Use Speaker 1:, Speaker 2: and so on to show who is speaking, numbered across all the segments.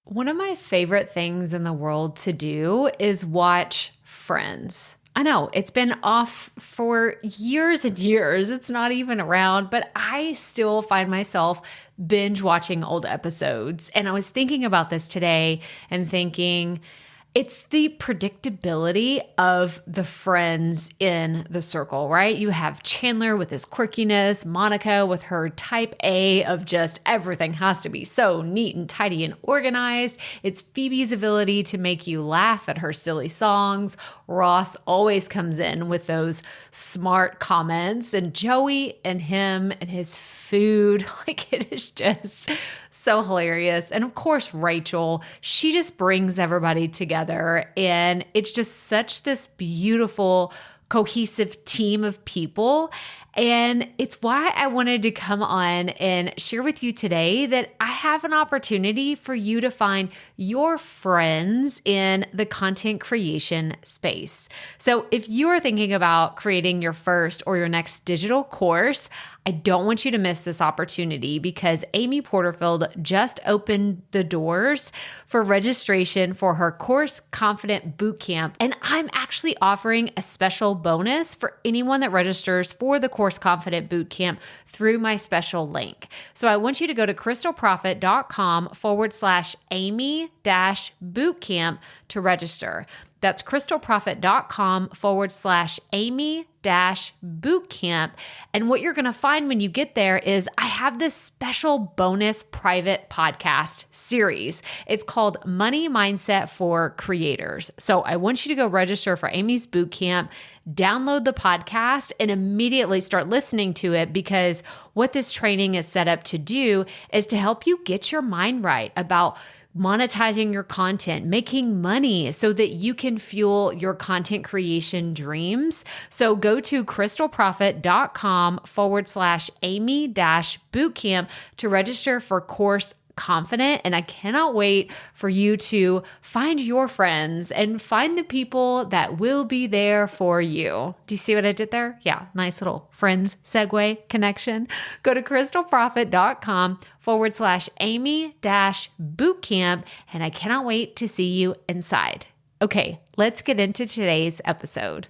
Speaker 1: One of my favorite things in the world to do is watch Friends. I know it's been off for years and years. It's not even around, but I still find myself binge watching old episodes. And I was thinking about this today and thinking, it's the predictability of the friends in the circle, right? You have Chandler with his quirkiness, Monica with her type A of just everything has to be so neat and tidy and organized. It's Phoebe's ability to make you laugh at her silly songs. Ross always comes in with those smart comments, and Joey and him and his food, like it is just so hilarious. And of course, Rachel, she just brings everybody together, and it's just such this beautiful, cohesive team of people. And it's why I wanted to come on and share with you today that I have an opportunity for you to find your friends in the content creation space. So if you are thinking about creating your first or your next digital course, I don't want you to miss this opportunity because Amy Porterfield just opened the doors for registration for her Course Confident Bootcamp. And I'm actually offering a special bonus for anyone that registers for the Course Confident Bootcamp through my special link. So I want you to go to krystalprofit.com/Amy-bootcamp to register. That's krystalprofit.com/Amy-bootcamp. And what you're going to find when you get there is I have this special bonus private podcast series. It's called Money Mindset for Creators. So I want you to go register for Amy's bootcamp, download the podcast, and immediately start listening to it, because what this training is set up to do is to help you get your mind right about monetizing your content, making money so that you can fuel your content creation dreams. So go to krystalprofit.com/Amy-bootcamp to register for Course Confident. And I cannot wait for you to find your friends and find the people that will be there for you. Do you see what I did there? Yeah, nice little friends segue connection. Go to krystalprofit.com/Amy-bootcamp. And I cannot wait to see you inside. Okay, let's get into today's episode.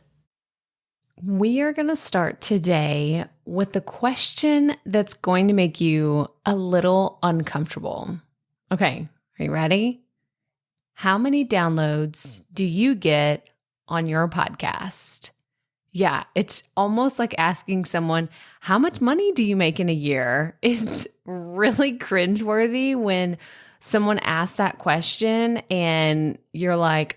Speaker 1: We are going to start today with the question that's going to make you a little uncomfortable. Okay, are you ready? How many downloads do you get on your podcast? Yeah, it's almost like asking someone, how much money do you make in a year? It's really cringeworthy when someone asks that question and you're like,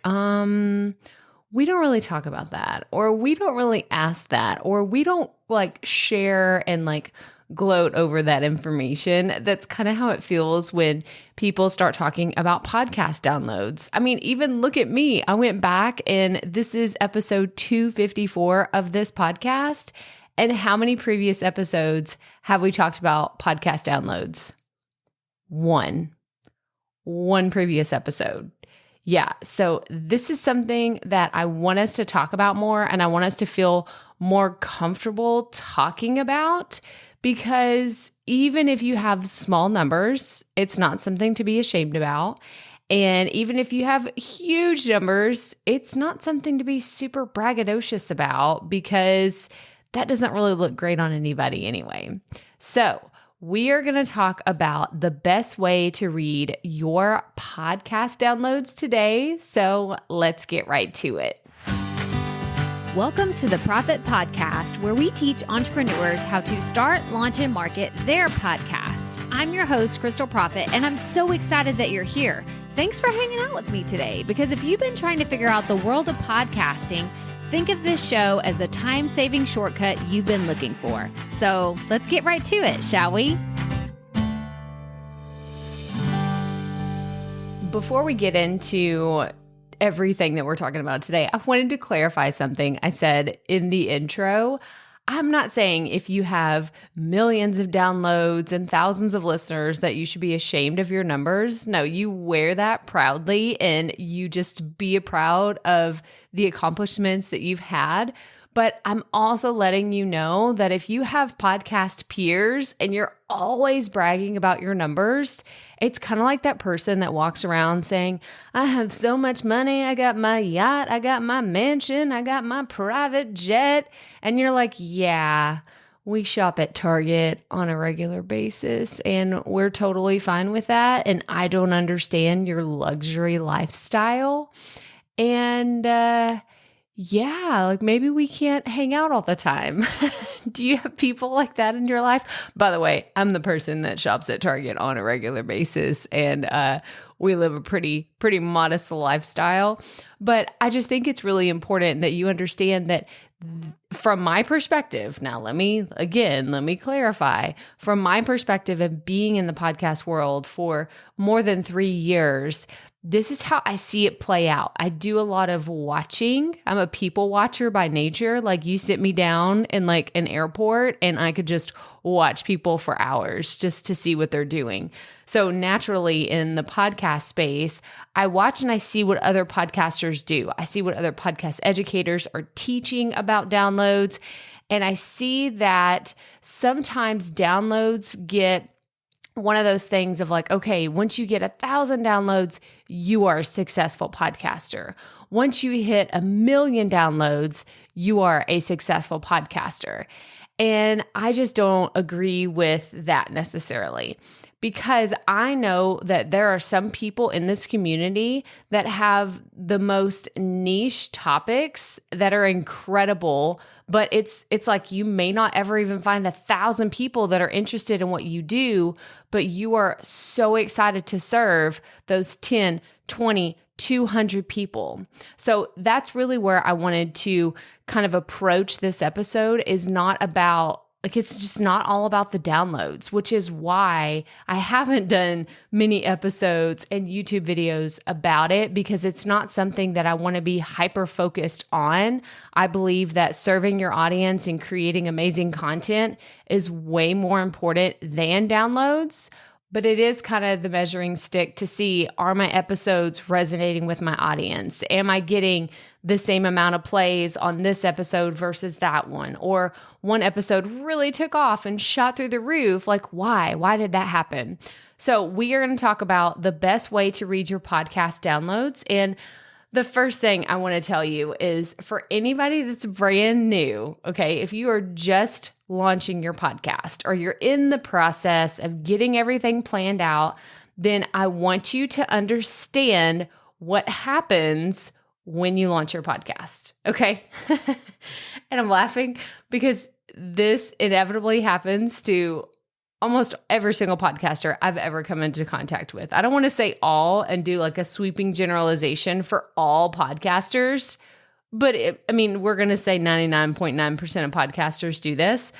Speaker 1: we don't really talk about that, or we don't really ask that, or we don't like share and like gloat over that information. That's kind of how it feels when people start talking about podcast downloads. I mean, even look at me. I went back and this is episode 254 of this podcast. And how many previous episodes have we talked about podcast downloads? One previous episode. Yeah, so this is something that I want us to talk about more, and I want us to feel more comfortable talking about, because even if you have small numbers, it's not something to be ashamed about. And even if you have huge numbers, it's not something to be super braggadocious about, because that doesn't really look great on anybody anyway. So we are going to talk about the best way to read your podcast downloads today. So let's get right to it.
Speaker 2: Welcome to the Profit Podcast, where we teach entrepreneurs how to start, launch, and market their podcast. I'm your host, Krystal Profit, and I'm so excited that you're here. Thanks for hanging out with me today, because if you've been trying to figure out the world of podcasting, think of this show as the time-saving shortcut you've been looking for. So let's get right to it, shall we?
Speaker 1: Before we get into everything that we're talking about today, I wanted to clarify something I said in the intro. I'm not saying if you have millions of downloads and thousands of listeners that you should be ashamed of your numbers. No, you wear that proudly and you just be proud of the accomplishments that you've had. But I'm also letting you know that if you have podcast peers and you're always bragging about your numbers, it's kind of like that person that walks around saying, I have so much money. I got my yacht. I got my mansion. I got my private jet. And you're like, yeah, we shop at Target on a regular basis and we're totally fine with that. And I don't understand your luxury lifestyle. And, yeah, like maybe we can't hang out all the time. Do you have people like that in your life? By the way, I'm the person that shops at Target on a regular basis, and we live a pretty modest lifestyle. But I just think it's really important that you understand that from my perspective, now let me clarify, from my perspective of being in the podcast world for more than 3 years, this is how I see it play out. I do a lot of watching. I'm a people watcher by nature. Like you sit me down in like an airport and I could just watch people for hours just to see what they're doing. So naturally in the podcast space, I watch and I see what other podcasters do. I see what other podcast educators are teaching about downloads. And I see that sometimes downloads get one of those things of like, okay, once you get 1,000 downloads, you are a successful podcaster. Once you hit 1 million downloads, you are a successful podcaster. And I just don't agree with that necessarily, because I know that there are some people in this community that have the most niche topics that are incredible, but it's like you may not ever even find 1,000 people that are interested in what you do, but you are so excited to serve those 10, 20, 200 people. So that's really where I wanted to kind of approach this episode, is not about, like, it's just not all about the downloads, which is why I haven't done many episodes and YouTube videos about it, because it's not something that I want to be hyper focused on. I believe that serving your audience and creating amazing content is way more important than downloads. But it is kind of the measuring stick to see, are my episodes resonating with my audience? Am I getting the same amount of plays on this episode versus that one? Or one episode really took off and shot through the roof. Like, why? Why did that happen? So we are going to talk about the best way to read your podcast downloads. And the first thing I want to tell you is, for anybody that's brand new, okay, if you are just launching your podcast or you're in the process of getting everything planned out, then I want you to understand what happens when you launch your podcast, okay? And I'm laughing because this inevitably happens to almost every single podcaster I've ever come into contact with. I don't want to say all and do like a sweeping generalization for all podcasters, but we're going to say 99.9% of podcasters do this.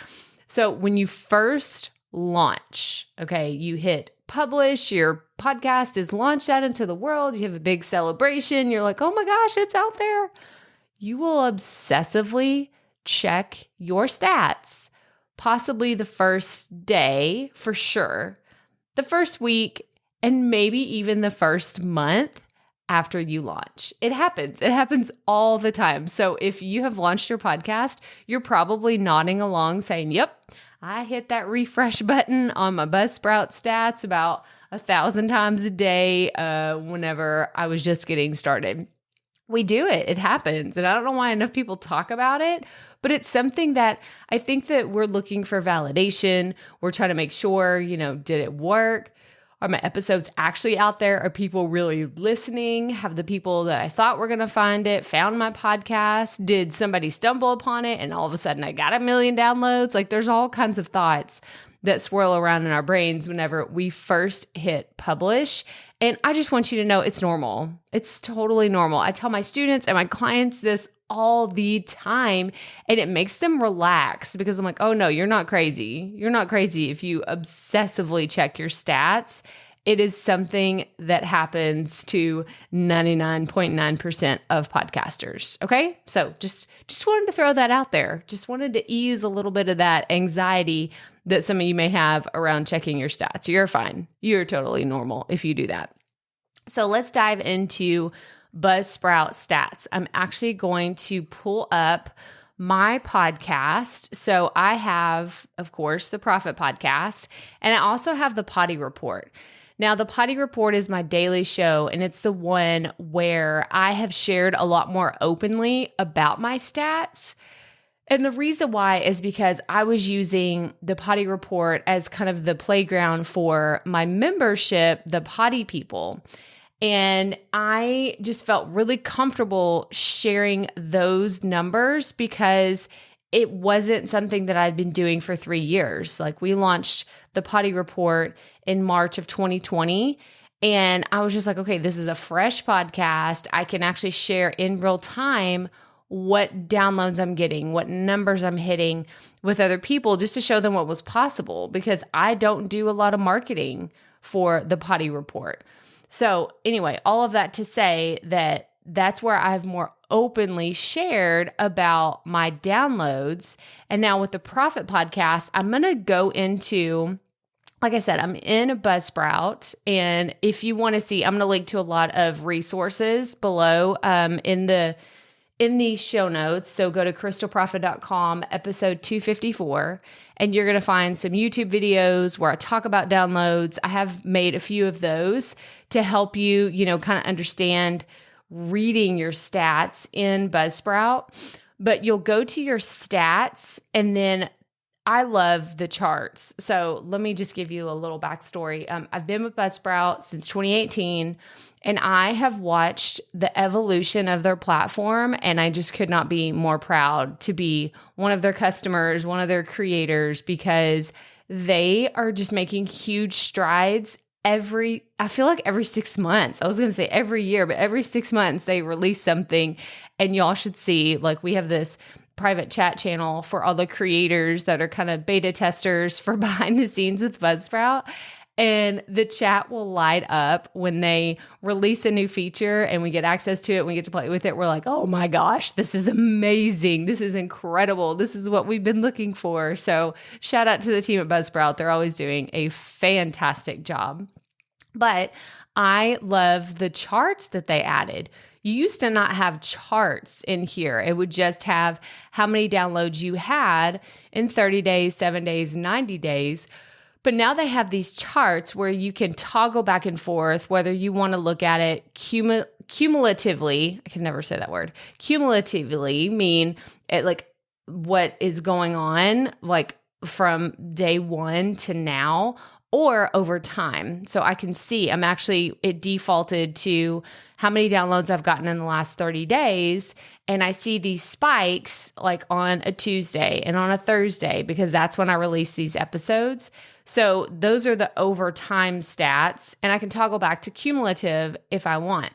Speaker 1: So when you first launch, okay, you hit publish, your podcast is launched out into the world, you have a big celebration, you're like, oh my gosh, it's out there. You will obsessively check your stats. Possibly the first day, for sure, the first week, and maybe even the first month after you launch. It happens. It happens all the time. So if you have launched your podcast, you're probably nodding along saying, yep, I hit that refresh button on my Buzzsprout stats about 1,000 times a day whenever I was just getting started. We do it. It happens. And I don't know why enough people talk about it, but it's something that I think that we're looking for validation. We're trying to make sure, did it work? Are my episodes actually out there? Are people really listening? Have the people that I thought were going to find it found my podcast? Did somebody stumble upon it and all of a sudden I got 1 million downloads? Like, there's all kinds of thoughts that swirl around in our brains whenever we first hit publish. And I just want you to know it's normal. It's totally normal. I tell my students and my clients this all the time, and it makes them relax, because I'm like, oh no, you're not crazy. You're not crazy if you obsessively check your stats. It is something that happens to 99.9% of podcasters. Okay. So just wanted to throw that out there. Just wanted to ease a little bit of that anxiety that some of you may have around checking your stats. You're fine. You're totally normal if you do that. So let's dive into Buzzsprout stats. I'm actually going to pull up my podcast. So I have, of course, the Profit Podcast, and I also have the Potty Report. Now, the Potty Report is my daily show, and it's the one where I have shared a lot more openly about my stats. And the reason why is because I was using the Potty Report as kind of the playground for my membership, the Potty people. And I just felt really comfortable sharing those numbers because it wasn't something that I'd been doing for 3 years. Like, we launched the Potty Report in March of 2020. And I was just like, okay, this is a fresh podcast. I can actually share in real time what downloads I'm getting, what numbers I'm hitting with other people, just to show them what was possible, because I don't do a lot of marketing for the Potty Report. So anyway, all of that to say that that's where I've more openly shared about my downloads. And now with the Profit Podcast, I'm going to go into, like I said, I'm in a Buzzsprout. And if you want to see, I'm going to link to a lot of resources below in the show notes. So go to krystalprofit.com, episode 254, and you're going to find some YouTube videos where I talk about downloads. I have made a few of those to help you, kind of understand reading your stats in Buzzsprout. But you'll go to your stats, and then I love the charts. So let me just give you a little backstory. I've been with Buzzsprout since 2018. And I have watched the evolution of their platform, and I just could not be more proud to be one of their customers, one of their creators, because they are just making huge strides I feel like every 6 months. I was going to say every year, but every 6 months they release something, and y'all should see, like, we have this private chat channel for all the creators that are kind of beta testers for behind the scenes with Buzzsprout. And the chat will light up when they release a new feature and we get access to it, we get to play with it. We're like, oh my gosh, this is amazing. This is incredible. This is what we've been looking for. So shout out to the team at Buzzsprout. They're always doing a fantastic job. But I love the charts that they added. You used to not have charts in here. It would just have how many downloads you had in 30 days, 7 days, 90 days. But now they have these charts where you can toggle back and forth, whether you want to look at it cumulatively. I can never say that word. Cumulatively mean it, like, what is going on, like, from day one to now, or over time. So I can see it defaulted to how many downloads I've gotten in the last 30 days. And I see these spikes like on a Tuesday and on a Thursday, because that's when I release these episodes. So those are the over time stats, and I can toggle back to cumulative if I want.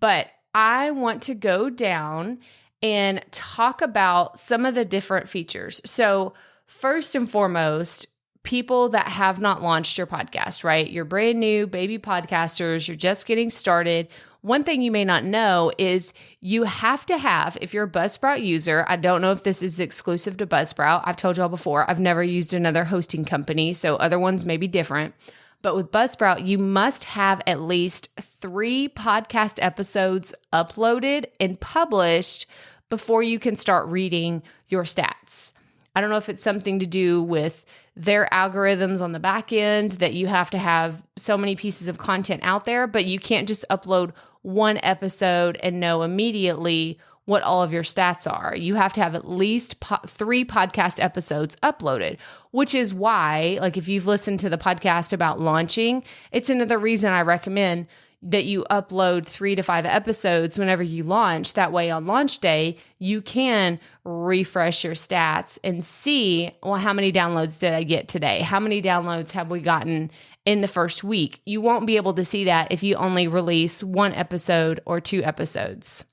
Speaker 1: But I want to go down and talk about some of the different features. So first and foremost, people that have not launched your podcast, right? You're brand new baby podcasters, you're just getting started. One thing you may not know is you have to have, if you're a Buzzsprout user, I don't know if this is exclusive to Buzzsprout. I've told y'all before, I've never used another hosting company, so other ones may be different. But with Buzzsprout, you must have at least 3 podcast episodes uploaded and published before you can start reading your stats. I don't know if it's something to do with their algorithms on the back end that you have to have so many pieces of content out there, but you can't just upload one episode and know immediately what all of your stats are. You have to have at least 3 podcast episodes uploaded, which is why, like, if you've listened to the podcast about launching, it's another reason I recommend that you upload 3 to 5 episodes whenever you launch. That way on launch day, you can refresh your stats and see, well, how many downloads did I get today? How many downloads have we gotten in the first week? You won't be able to see that if you only release 1 episode or 2 episodes.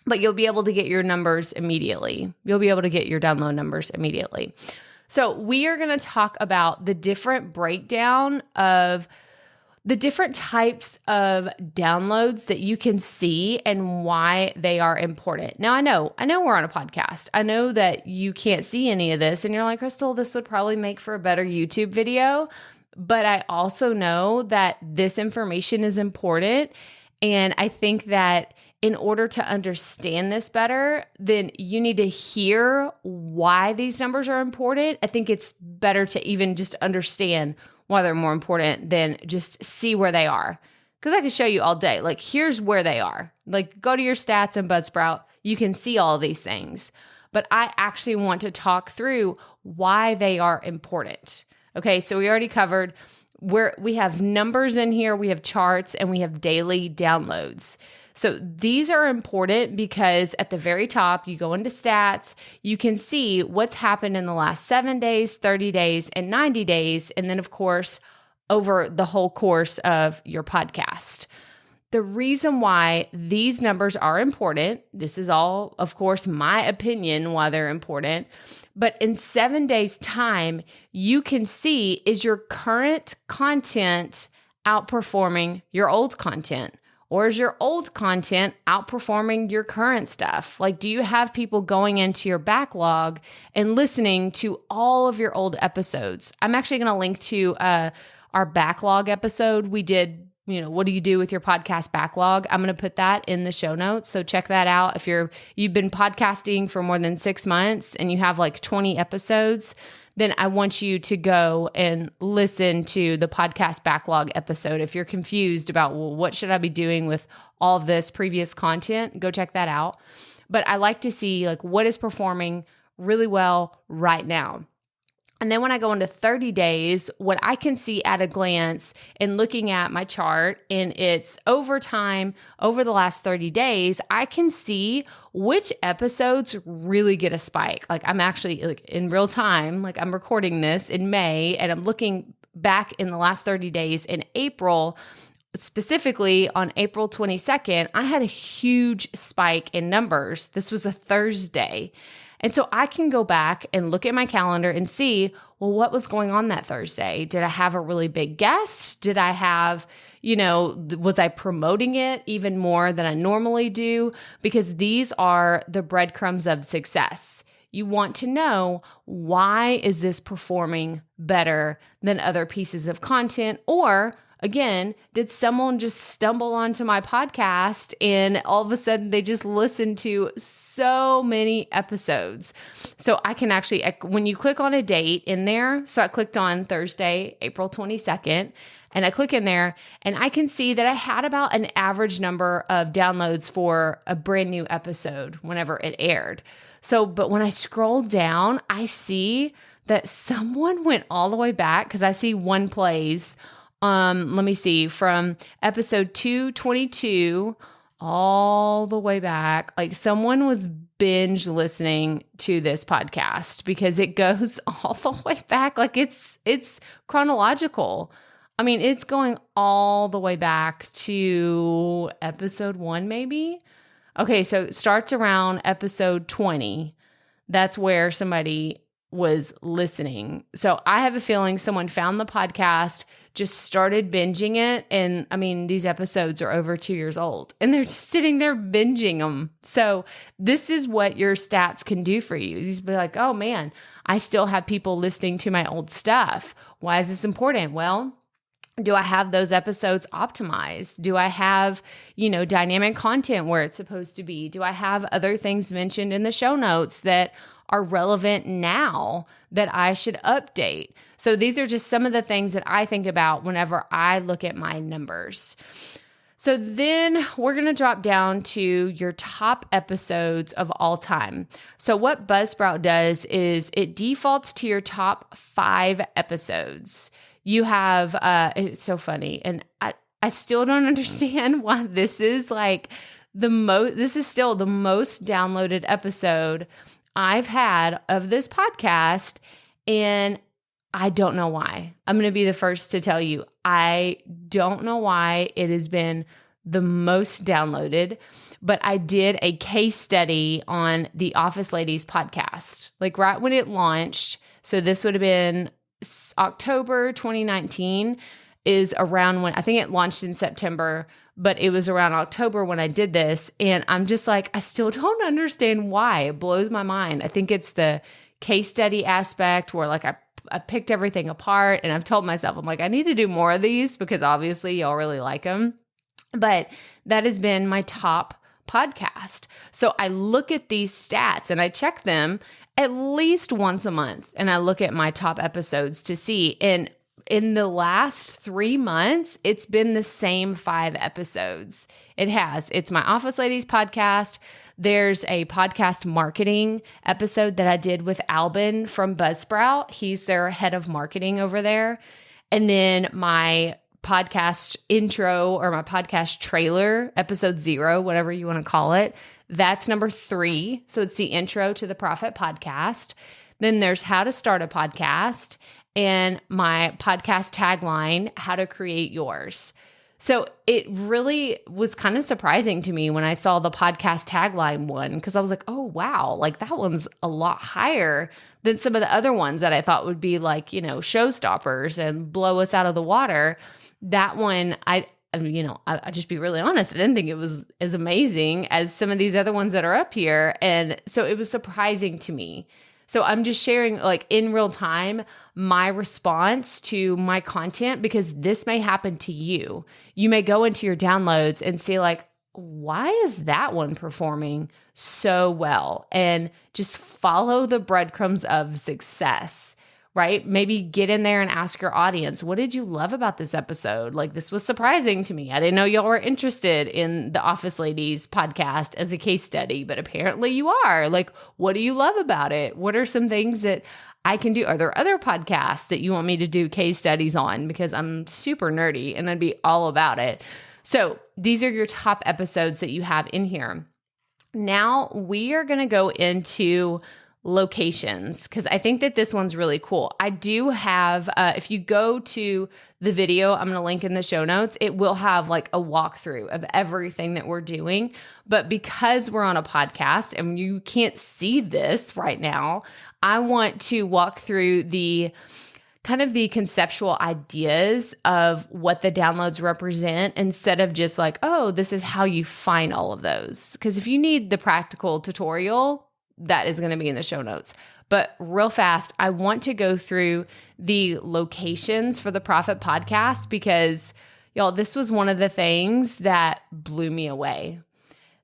Speaker 1: But you'll be able to get your numbers immediately. You'll be able to get your download numbers immediately. So we are going to talk about the different breakdown of the different types of downloads that you can see and why they are important. Now, I know we're on a podcast. I know that you can't see any of this and you're like, Krystal, this would probably make for a better YouTube video. But I also know that this information is important. And I think that in order to understand this better, then you need to hear why these numbers are important. I think it's better to even just understand why they're more important than just see where they are. Because I can show you all day, like, here's where they are. Like, go to your stats and Buzzsprout. You can see all of these things. But I actually want to talk through why they are important. Okay, so we already covered where we have numbers in here, we have charts, and we have daily downloads. So these are important because at the very top, you go into stats, you can see what's happened in the last 7 days, 30 days, and 90 days. And then, of course, over the whole course of your podcast. The reason why these numbers are important, this is all, of course, my opinion why they're important, but in 7 days' time, you can see, is your current content outperforming your old content? Or is your old content outperforming your current stuff? Like, do you have people going into your backlog and listening to all of your old episodes? I'm actually going to link to our backlog episode we did. What do you do with your podcast backlog? I'm going to put that in the show notes. So check that out. If you've been podcasting for more than 6 months and you have like 20 episodes, then I want you to go and listen to the podcast backlog episode. If you're confused about, well, what should I be doing with all of this previous content, go check that out. But I like to see like what is performing really well right now. And then when I go into 30 days, what I can see at a glance and looking at my chart and it's over time, over the last 30 days, I can see which episodes really get a spike. Like I'm actually like in real time, like I'm recording this in May and I'm looking back in the last 30 days in April. Specifically on April 22nd, I had a huge spike in numbers. This was a Thursday. And so I can go back and look at my calendar and see, well, what was going on that Thursday? Did I have a really big guest? Did I have, was I promoting it even more than I normally do? Because these are the breadcrumbs of success. You want to know, why is this performing better than other pieces of content? Or again, did someone just stumble onto my podcast and all of a sudden they just listened to so many episodes? So I can actually, when you click on a date in there, so I clicked on Thursday, April 22nd, and I click in there and I can see that I had about an average number of downloads for a brand new episode whenever it aired. So, but when I scroll down, I see that someone went all the way back because I see one plays. Let me see, from episode 222 all the way back, like someone was binge listening to this podcast because it goes all the way back. Like it's chronological. I mean, it's going all the way back to episode 1, maybe. Okay. So it starts around episode 20. That's where somebody was listening. So I have a feeling someone found the podcast, just started binging it. And I mean, these episodes are over 2 years old and they're just sitting there binging them. So this is what your stats can do for you. You be like, oh man, I still have people listening to my old stuff. Why is this important? Well, do I have those episodes optimized? Do I have, dynamic content where it's supposed to be? Do I have other things mentioned in the show notes that are relevant now that I should update? So these are just some of the things that I think about whenever I look at my numbers. So then we're going to drop down to your top episodes of all time. So what Buzzsprout does is it defaults to your top 5 episodes. You have, it's so funny. And I still don't understand why this is like this is still the most downloaded episode I've had of this podcast, and I don't know why. I'm going to be the first to tell you. I don't know why it has been the most downloaded, but I did a case study on the Office Ladies podcast, like right when it launched. So this would have been October 2019 is around when, I think it launched in September, but it was around October when I did this. And I'm just like, I still don't understand why. It blows my mind. I think it's the case study aspect where like I picked everything apart and I've told myself, I'm like, I need to do more of these because obviously y'all really like them. But that has been my top podcast. So I look at these stats and I check them at least once a month. And I look at my top episodes to see. And in the last 3 months, it's been the same 5 episodes. It has. It's my Office Ladies podcast. There's a podcast marketing episode that I did with Albin from Buzzsprout. He's their head of marketing over there. And then my podcast intro or my podcast trailer, episode 0, whatever you want to call it, that's number 3. So it's the intro to the Profit Podcast. Then there's how to start a podcast and my podcast tagline, how to create yours. So it really was kind of surprising to me when I saw the podcast tagline one, because I was like, oh, wow, like that one's a lot higher than some of the other ones that I thought would be like, showstoppers and blow us out of the water. That one, I just be really honest, I didn't think it was as amazing as some of these other ones that are up here. And so it was surprising to me. So I'm just sharing like in real time my response to my content, because this may happen to you. You may go into your downloads and see like, why is that one performing so well? And just follow the breadcrumbs of success, right? Maybe get in there and ask your audience, what did you love about this episode? Like, this was surprising to me. I didn't know y'all were interested in the Office Ladies podcast as a case study, but apparently you are. Like, what do you love about it? What are some things that I can do? Are there other podcasts that you want me to do case studies on? Because I'm super nerdy and I'd be all about it. So these are your top episodes that you have in here. Now we are going to go into locations, because I think that this one's really cool. I do have, if you go to the video, I'm going to link in the show notes, it will have like a walkthrough of everything that we're doing. But because we're on a podcast and you can't see this right now, I want to walk through the kind of the conceptual ideas of what the downloads represent, instead of just like, oh, this is how you find all of those. Because if you need the practical tutorial, that is going to be in the show notes. But real fast, I want to go through the locations for the Profit Podcast, because y'all, this was one of the things that blew me away.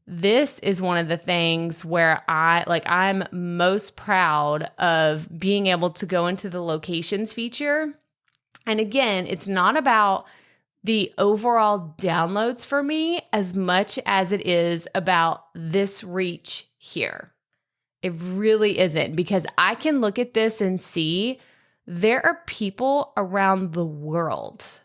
Speaker 1: This is one of the things where I'm most proud of being able to go into the locations feature. And again, it's not about the overall downloads for me as much as it is about this reach here. It really isn't, because I can look at this and see there are people around the world.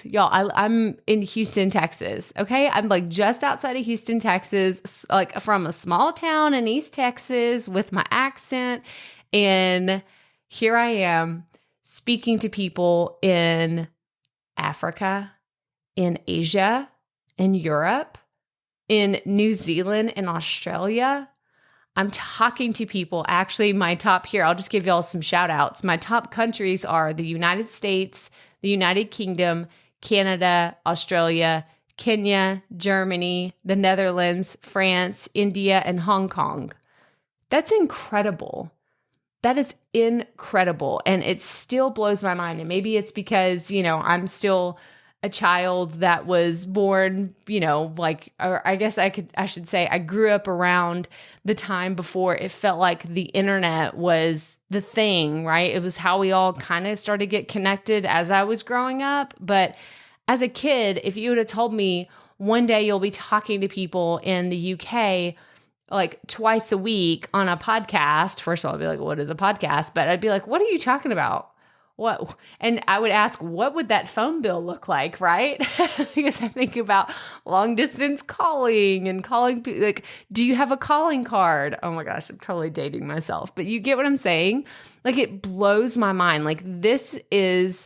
Speaker 1: Y'all, I'm in Houston, Texas. Okay. I'm like just outside of Houston, Texas, like from a small town in East Texas with my accent. And here I am speaking to people in Africa, in Asia, in Europe, in New Zealand, in Australia. I'm talking to people. Actually, my top here, I'll just give y'all some shout outs. My top countries are the United States, the United Kingdom, Canada, Australia, Kenya, Germany, the Netherlands, France, India, and Hong Kong. That's incredible. That is incredible. And it still blows my mind. And maybe it's because, I'm still a child that was born, or I guess I should say I grew up around the time before it felt like the internet was the thing, right? It was how we all kind of started to get connected as I was growing up. But as a kid, if you would have told me one day you'll be talking to people in the UK like twice a week on a podcast, first of all, I'd be like, what is a podcast? But I'd be like, what are you talking about? What? And I would ask, what would that phone bill look like, right? Because I think about long distance calling and calling, like, do you have a calling card? Oh my gosh, I'm totally dating myself, but you get what I'm saying? Like, it blows my mind. Like, this is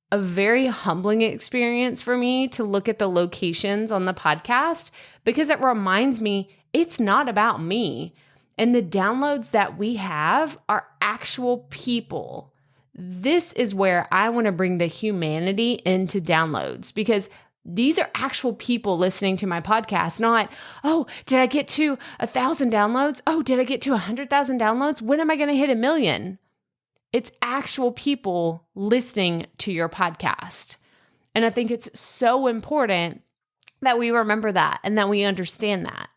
Speaker 1: a very humbling experience for me to look at the locations on the podcast, because it reminds me it's not about me. And the downloads that we have are actual people. This is where I want to bring the humanity into downloads, because these are actual people listening to my podcast, not, oh, did I get to 1,000 downloads? Oh, did I get to 100,000 downloads? When am I going to hit 1 million? It's actual people listening to your podcast. And I think it's so important that we remember that and that we understand that.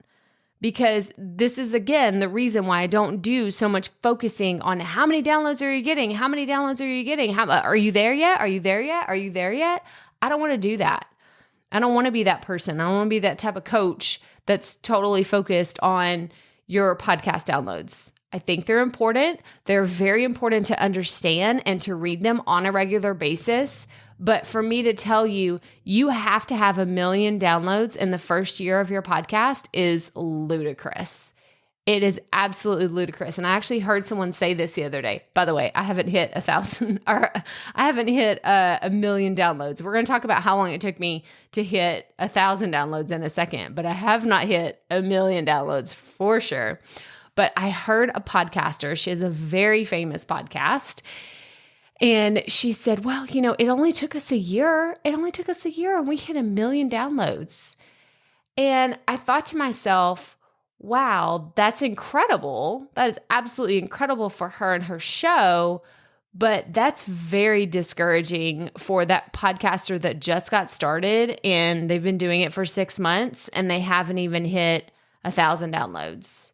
Speaker 1: Because this is, again, the reason why I don't do so much focusing on how many downloads are you getting? How many downloads are you getting? Are you there yet? Are you there yet? Are you there yet? I don't want to do that. I don't want to be that person. I don't want to be that type of coach that's totally focused on your podcast downloads. I think they're important. They're very important to understand and to read them on a regular basis. But for me to tell you, you have to have 1 million downloads in the first year of your podcast is ludicrous. It is absolutely ludicrous. And I actually heard someone say this the other day. By the way, I haven't hit 1,000 or I haven't hit 1 million downloads. We're going to talk about how long it took me to hit 1,000 downloads in a second, but I have not hit 1 million downloads for sure. But I heard a podcaster, she has a very famous podcast, and she said, well, it only took us a year. It only took us a year and we hit 1 million downloads. And I thought to myself, wow, that's incredible. That is absolutely incredible for her and her show. But that's very discouraging for that podcaster that just got started and they've been doing it for 6 months and they haven't even hit 1,000 downloads.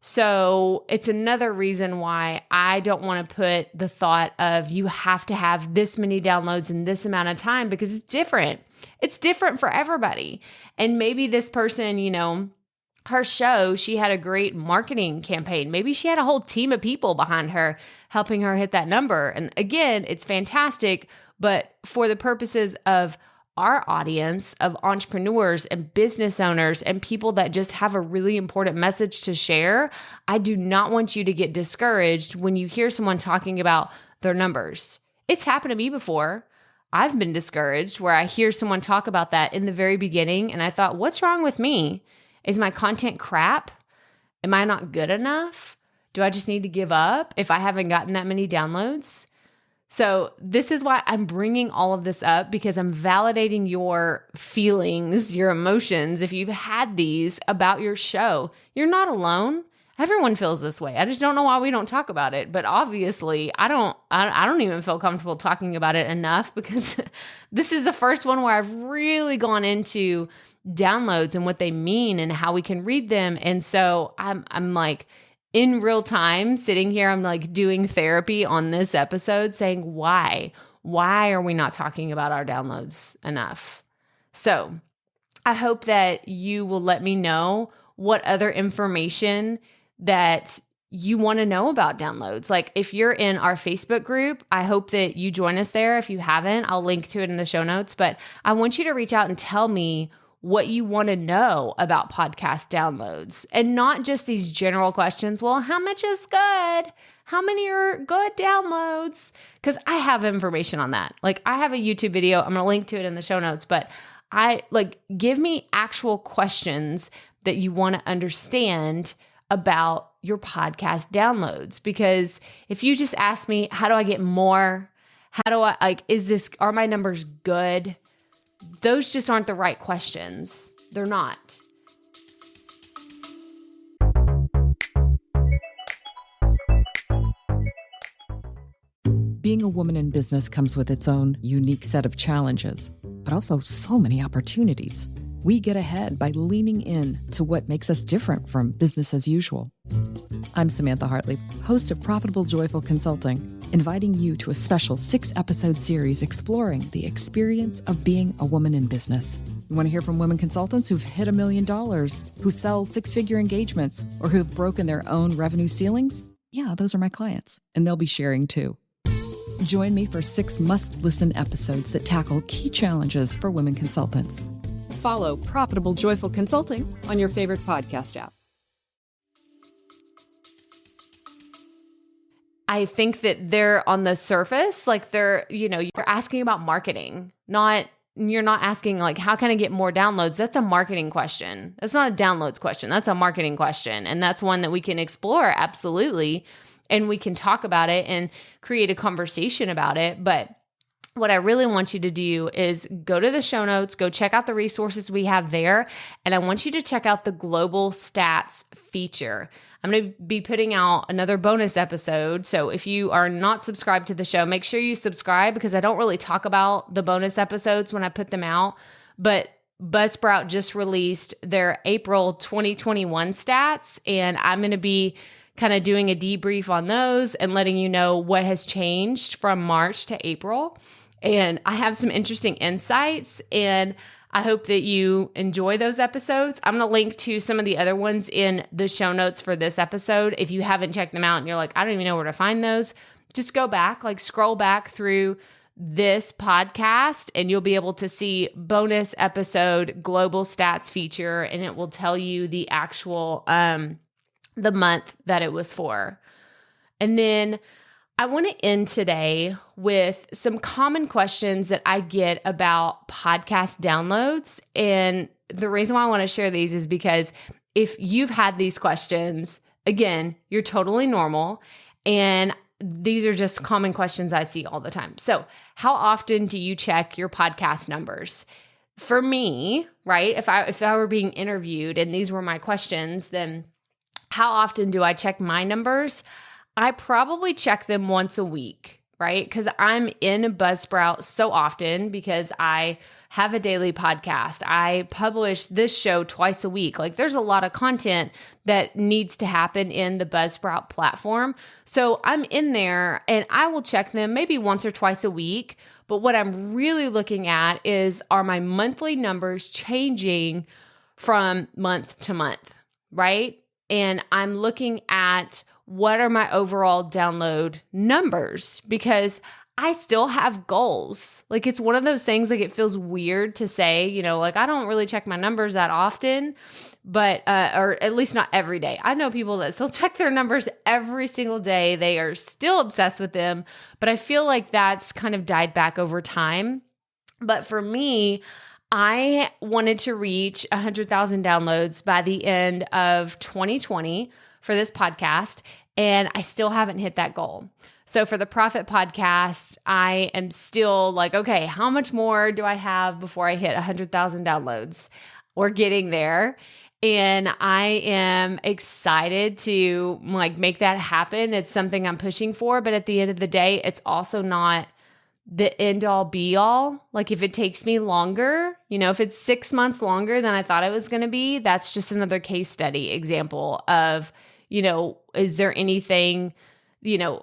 Speaker 1: So it's another reason why I don't want to put the thought of you have to have this many downloads in this amount of time, because it's different. It's different for everybody. And maybe this person, her show, she had a great marketing campaign. Maybe she had a whole team of people behind her helping her hit that number. And again, it's fantastic. But for the purposes of our audience of entrepreneurs and business owners and people that just have a really important message to share, I do not want you to get discouraged when you hear someone talking about their numbers. It's happened to me before. I've been discouraged where I hear someone talk about that in the very beginning and I thought, what's wrong with me? Is my content crap? Am I not good enough? Do I just need to give up if I haven't gotten that many downloads? So this is why I'm bringing all of this up, because I'm validating your feelings, your emotions. If you've had these about your show, you're not alone. Everyone feels this way. I just don't know why we don't talk about it. But obviously, I don't even feel comfortable talking about it enough, because this is the first one where I've really gone into downloads and what they mean and how we can read them. And so I'm like, in real time, sitting here, I'm like doing therapy on this episode saying, why are we not talking about our downloads enough? So I hope that you will let me know what other information that you want to know about downloads. Like if you're in our Facebook group, I hope that you join us there. If you haven't, I'll link to it in the show notes, but I want you to reach out and tell me what you want to know about podcast downloads, and not just these general questions. Well, how much is good? How many are good downloads? Because I have information on that. Like I have a YouTube video. I'm going to link to it in the show notes, but give me actual questions that you want to understand about your podcast downloads. Because if you just ask me, how do I get more? How do I, are my numbers good? Those just aren't the right questions. They're not.
Speaker 3: Being a woman in business comes with its own unique set of challenges, but also so many opportunities. We get ahead by leaning in to what makes us different from business as usual. I'm Samantha Hartley, host of Profitable Joyful Consulting, inviting you to a special 6-episode series exploring the experience of being a woman in business. You want to hear from women consultants who've hit $1 million, who sell 6-figure engagements, or who've broken their own revenue ceilings? Yeah, those are my clients, and they'll be sharing too. Join me for 6 must-listen episodes that tackle key challenges for women consultants.
Speaker 4: Follow Profitable Joyful Consulting on your favorite podcast app.
Speaker 1: I think that they're on the surface, like you're asking about marketing, you're not asking like, how can I get more downloads? That's a marketing question. That's not a downloads question. That's a marketing question. And that's one that we can explore. Absolutely. And we can talk about it and create a conversation about it. But what I really want you to do is go to the show notes, go check out the resources we have there. And I want you to check out the global stats feature. I'm going to be putting out another bonus episode. So if you are not subscribed to the show, make sure you subscribe, because I don't really talk about the bonus episodes when I put them out. But Buzzsprout just released their April 2021 stats, and I'm going to be kind of doing a debrief on those and letting you know what has changed from March to April. And I have some interesting insights, and I hope that you enjoy those episodes. I'm going to link to some of the other ones in the show notes for this episode. If you haven't checked them out and you're like, I don't even know where to find those, just go back, scroll back through this podcast, and you'll be able to see bonus episode global stats feature, and it will tell you the actual the month that it was for. And then I want to end today with some common questions that I get about podcast downloads. And the reason why I want to share these is because if you've had these questions, again, you're totally normal, and these are just common questions I see all the time. So, how often do you check your podcast numbers? For me, right, if I were being interviewed and these were my questions, then how often do I check my numbers? I probably check them once a week, right? Because I'm in Buzzsprout so often because I have a daily podcast. I publish this show twice a week. There's a lot of content that needs to happen in the Buzzsprout platform. So I'm in there and I will check them maybe once or twice a week. But what I'm really looking at is, are my monthly numbers changing from month to month, right? And I'm looking at what are my overall download numbers, because I still have goals. It's one of those things, it feels weird to say, I don't really check my numbers that often, but, or at least not every day. I know people that still check their numbers every single day. They are still obsessed with them, but I feel like that's kind of died back over time. But for me, I wanted to reach 100,000 downloads by the end of 2020 for this podcast, and I still haven't hit that goal. So for the Profit Podcast, I am still okay, how much more do I have before I hit 100,000 downloads? We're getting there. And I am excited to make that happen. It's something I'm pushing for, but at the end of the day, it's also not the end all be all. If it takes me longer, if it's 6 months longer than I thought it was going to be, that's just another case study example of, is there anything,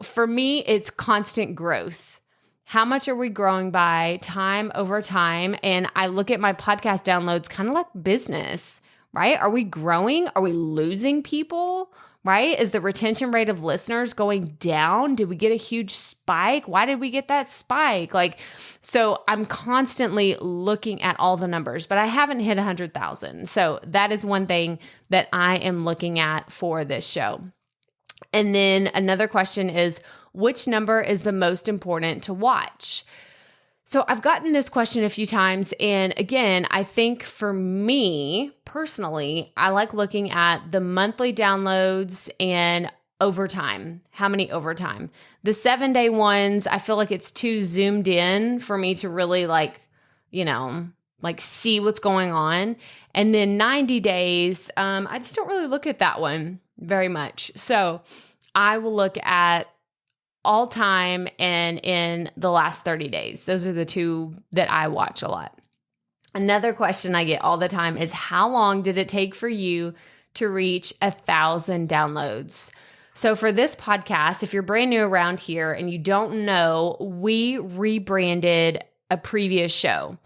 Speaker 1: for me, it's constant growth. How much are we growing by time over time? And I look at my podcast downloads kind of like business, right? Are we growing? Are we losing people? Right? Is the retention rate of listeners going down? Did we get a huge spike? Why did we get that spike? So I'm constantly looking at all the numbers, but I haven't hit 100,000. So that is one thing that I am looking at for this show. And then another question is, which number is the most important to watch? So I've gotten this question a few times. And again, I think for me personally, I like looking at the monthly downloads and overtime. How many overtime? The 7-day ones, I feel like it's too zoomed in for me to really see what's going on. And then 90 days, I just don't really look at that one very much. So I will look at all time and in the last 30 days. Those are the two that I watch a lot. Another question I get all the time is, how long did it take for you to reach 1,000 downloads? So for this podcast, if you're brand new around here and you don't know, we rebranded a previous show.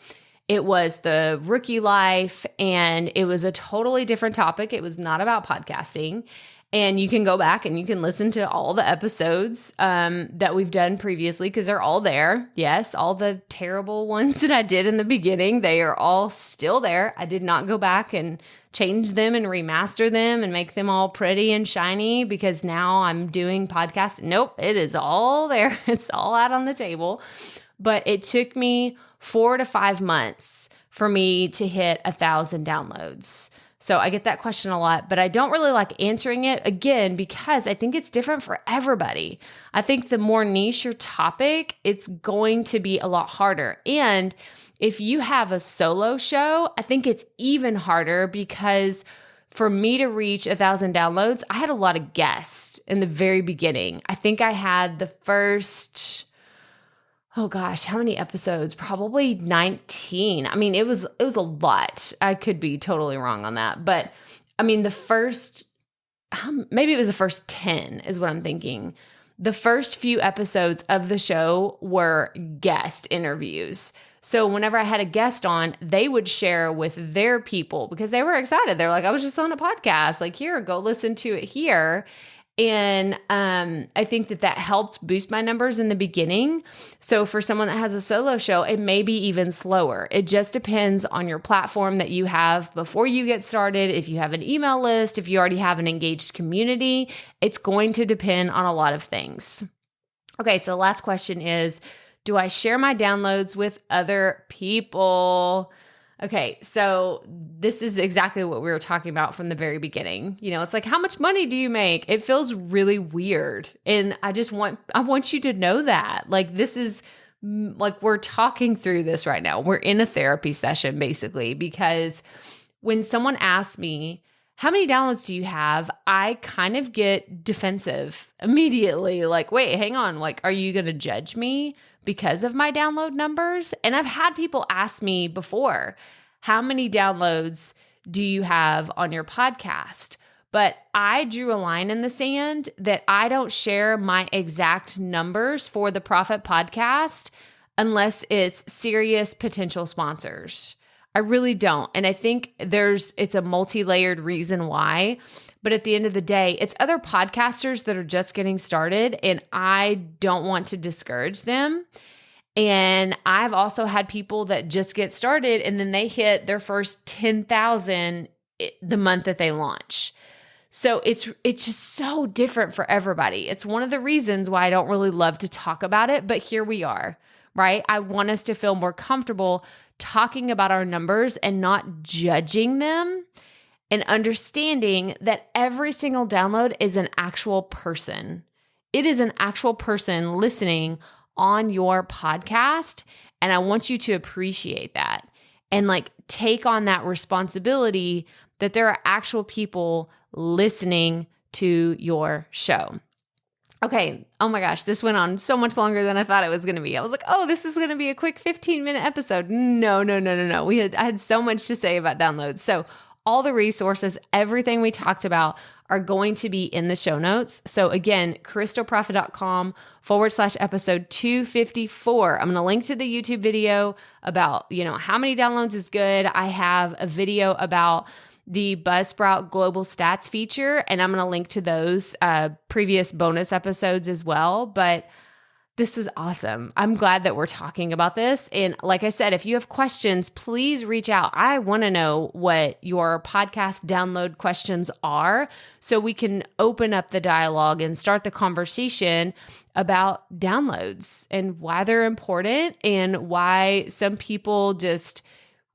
Speaker 1: It was the Rookie Life, and it was a totally different topic. It was not about podcasting. And you can go back and you can listen to all the episodes that we've done previously, because they're all there. Yes, all the terrible ones that I did in the beginning, they are all still there. I did not go back and change them and remaster them and make them all pretty and shiny because now I'm doing podcast. Nope, it is all there. It's all out on the table. But it took me 4 to 5 months for me to hit 1,000 downloads. So I get that question a lot, but I don't really like answering it, again, because I think it's different for everybody. I think the more niche your topic, it's going to be a lot harder. And if you have a solo show, I think it's even harder, because for me to reach 1,000 downloads, I had a lot of guests in the very beginning. I think I had the first oh gosh, how many episodes? Probably 19. I mean, it was a lot. I could be totally wrong on that. But I mean, maybe it was the first 10 is what I'm thinking. The first few episodes of the show were guest interviews. So whenever I had a guest on, they would share with their people because they were excited. They're like, I was just on a podcast, like, here, go listen to it here. And I think that helped boost my numbers in the beginning. So for someone that has a solo show, it may be even slower. It just depends on your platform that you have before you get started. If you have an email list, if you already have an engaged community, it's going to depend on a lot of things. Okay, so the last question is, do I share my downloads with other people? Okay, so this is exactly what we were talking about from the very beginning. It's like, how much money do you make? It feels really weird. And I want you to know that. Like, this is like, we're talking through this right now. We're in a therapy session basically, because when someone asks me, how many downloads do you have? I kind of get defensive immediately. Like, wait, hang on. Like, are you going to judge me because of my download numbers? And I've had people ask me before, how many downloads do you have on your podcast? But I drew a line in the sand that I don't share my exact numbers for the Profit Podcast unless it's serious potential sponsors. I really don't. And I think it's a multi-layered reason why. But at the end of the day, it's other podcasters that are just getting started, and I don't want to discourage them. And I've also had people that just get started and then they hit their first 10,000 the month that they launch. So it's just so different for everybody. It's one of the reasons why I don't really love to talk about it, but here we are, right? I want us to feel more comfortable talking about our numbers and not judging them, and understanding that every single download is an actual person. It is an actual person listening on your podcast. And I want you to appreciate that and like take on that responsibility that there are actual people listening to your show. Okay. Oh my gosh, this went on so much longer than I thought it was going to be. I was like, oh, this is going to be a quick 15-minute episode. No. I had so much to say about downloads. So all the resources, everything we talked about are going to be in the show notes. So again, krystalprofit.com/episode 254. I'm going to link to the YouTube video about, how many downloads is good. I have a video about the Buzzsprout Global Stats feature, and I'm going to link to those previous bonus episodes as well. But this was awesome. I'm glad that we're talking about this. And like I said, if you have questions, please reach out. I want to know what your podcast download questions are so we can open up the dialogue and start the conversation about downloads and why they're important and why some people just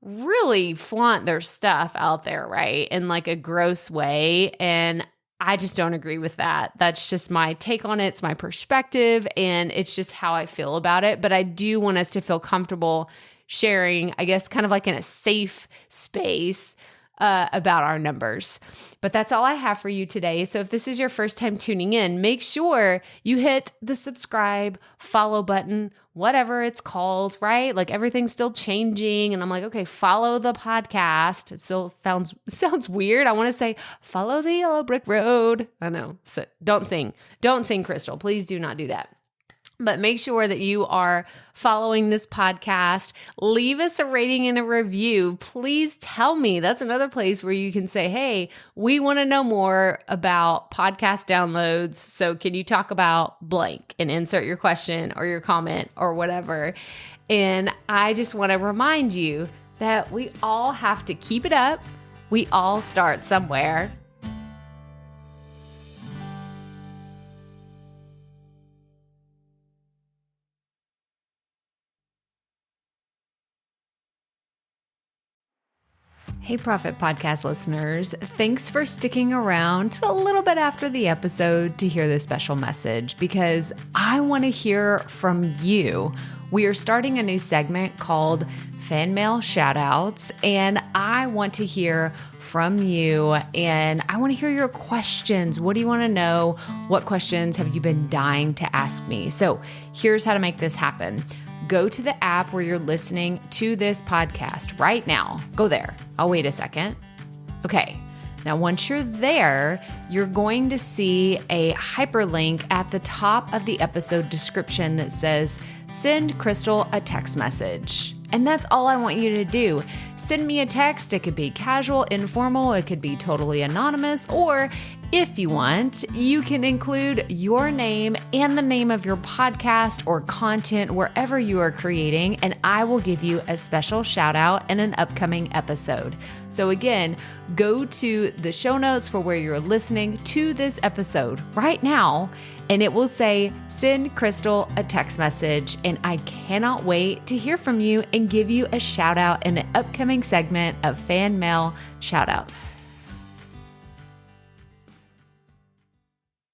Speaker 1: really flaunt their stuff out there, right? In like a gross way. And I just don't agree with that. That's just my take on it. It's my perspective, and it's just how I feel about it. But I do want us to feel comfortable sharing, I guess, kind of like in a safe space about our numbers. But that's all I have for you today. So if this is your first time tuning in, make sure you hit the subscribe, follow button, whatever it's called, right? Like everything's still changing. And I'm like, okay, follow the podcast. It still sounds weird. I want to say, follow the yellow brick road. I know. So don't sing, Krystal. Please do not do that. But make sure that you are following this podcast. Leave us a rating and a review. Please tell me. That's another place where you can say, hey, we want to know more about podcast downloads. So can you talk about blank and insert your question or your comment or whatever. And I just want to remind you that we all have to keep it up. We all start somewhere. Hey, Profit Podcast listeners, thanks for sticking around to a little bit after the episode to hear this special message, because I want to hear from you. We are starting a new segment called Fan Mail Shoutouts, and I want to hear from you, and I want to hear your questions. What do you want to know? What questions have you been dying to ask me? So here's how to make this happen. go to the app where you're listening to this podcast right now. Go there. I'll wait a second. Okay. Now, once you're there, you're going to see a hyperlink at the top of the episode description that says, send Krystal a text message. And that's all I want you to do. Send me a text. It could be casual, informal. It could be totally anonymous. Or if you want, you can include your name and the name of your podcast or content wherever you are creating, and I will give you a special shout out in an upcoming episode. So again, go to the show notes for where you're listening to this episode right now, and it will say, send Krystal a text message. And I cannot wait to hear from you and give you a shout out in an upcoming segment of fan mail shout outs.